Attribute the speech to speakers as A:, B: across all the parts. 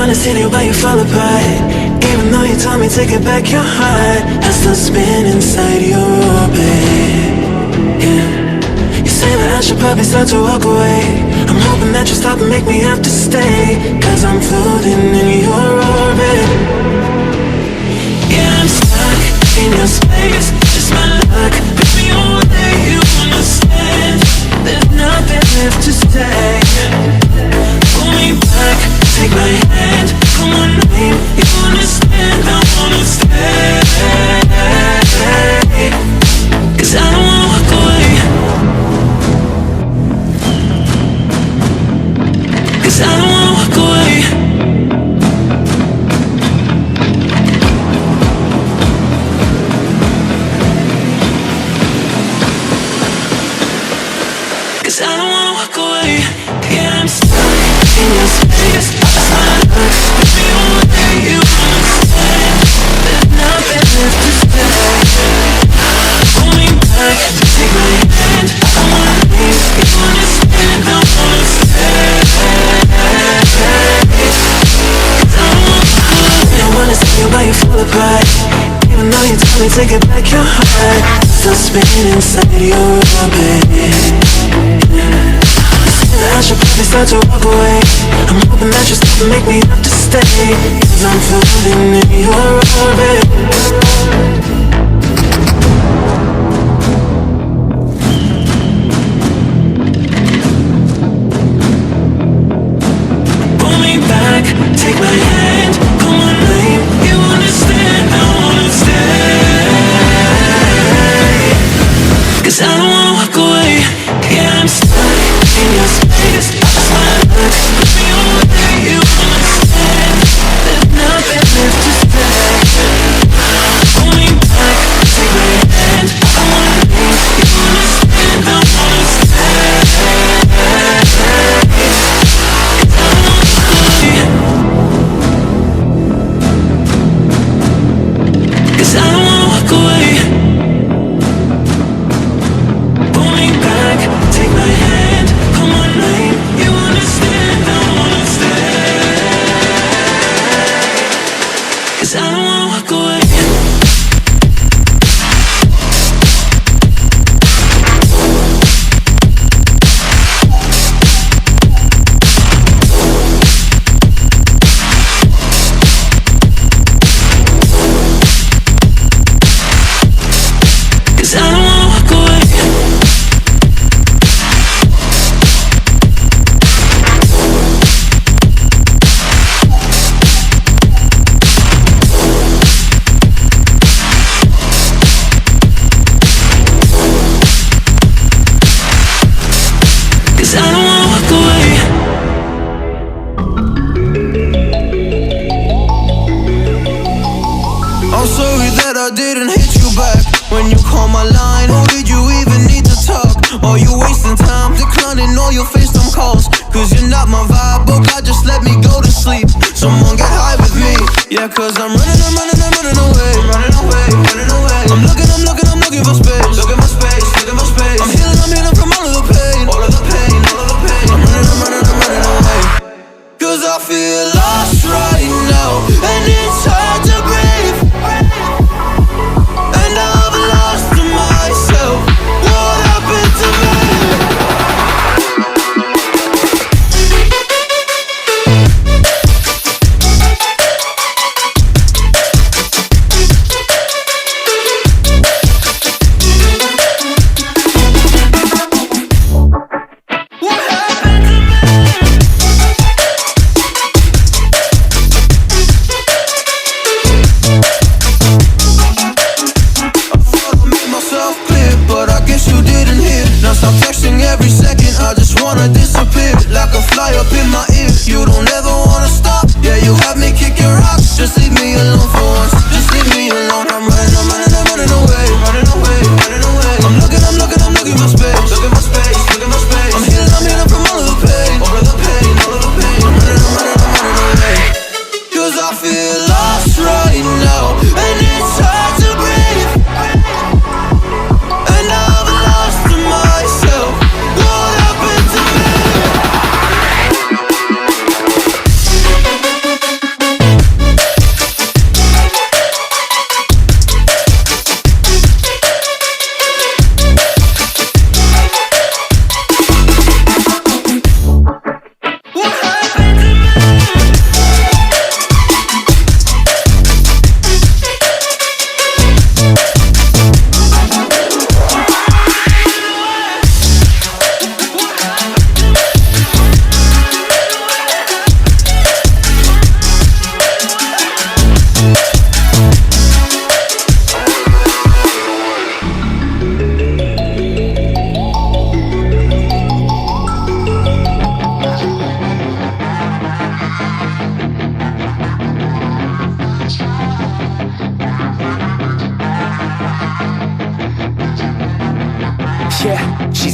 A: wanna see you but you fall apart. Even though you told me to get back your heart, I still spin inside your orbit. Yeah. You say that I should probably start to walk away. I'm hoping that you stop and make me have to stay, cause I'm floating in your orbit. Yeah, I'm stuck in your space, just my luck. Put me away, you understand. There's nothing left to say. Pull me back, take my hand, call my name. You understand, I wanna stay. Cause I don't wanna walk away. Cause I don't wanna walk away. Cause I don't wanna walk away. Yeah, I'm stuck in your space. That's my luck. Put me away, you understand. There's nothing left to say. Pull me back, take my hand, I wanna leave. You understand, I wanna stay. Cause I don't wanna walk away. I wanna see you but you fall apart. Even though you told me to get back your heart, still spinning inside your orbit. I should probably start to walk away. I'm hoping that you stop and make me have to stay, cause I'm floating in your orbit. Pull me back, take my hand, call my name. You understand, I wanna stay. Cause I don't wanna walk away. Yeah, I'm stuck in your space. That's my luck. Put me away, you understand. There's nothing left to say. Pull me back, take my hand, I wanna leave. You understand, I wanna stay. Cause I don't wanna walk away. Cause I don't wanna walk away. Pull me back, take my hand, call my name. You understand, I wanna stay. Cause I don't wanna walk away. Cause I don't wanna walk away. Cause I don't wanna walk away.
B: I'm sorry that I didn't hit you back when you call my line. Or did you even need to talk? Or you wasting time declining all your FaceTime calls? Cause you're not my vibe, but God just let me go to sleep. Someone get high with me. Yeah, cause I'm running away. I'm looking for space. I'm healing from all of the pain. I'm running away. Cause I feel lost right now, and it's hard to breathe. And I've lost myself. What happened to me?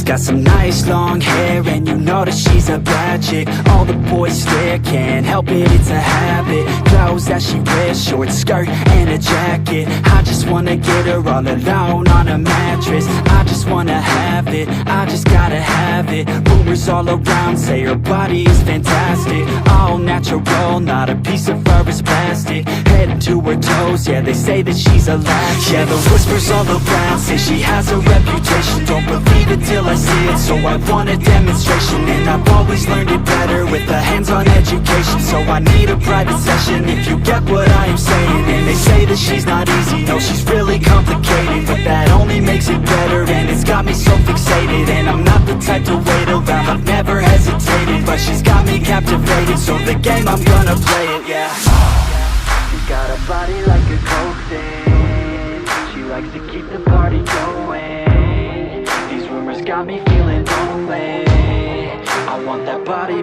C: got some nice long hair, and you know that she's a bad chick. All the boys stare, can't help it, it's a habit. Clothes that she wears, short skirt and a jacket. I just wanna get her all alone on a mattress. I just wanna have it, I just gotta have it. Rumors all around say her body is fantastic. All natural, not a piece of fur is plastic. Head to her toes, yeah, they say that she's a latch. Yeah, the whispers all around say she has a reputation. Don't believe it till I see it, so I want a demonstration. And I've always learned it better with a hands-on education. So I need a private session if you get what I am saying. And they say that she's not easy, no, she's really complicated. But that only makes it better, and it's got me so fixated. And I'm not the type to wait around, I've never hesitated. But she's got me captivated, so the game, I'm gonna play it, yeah. She's got a body like a coaxin'. She likes to keep the party going. These rumors got me feeling lonely. I want that body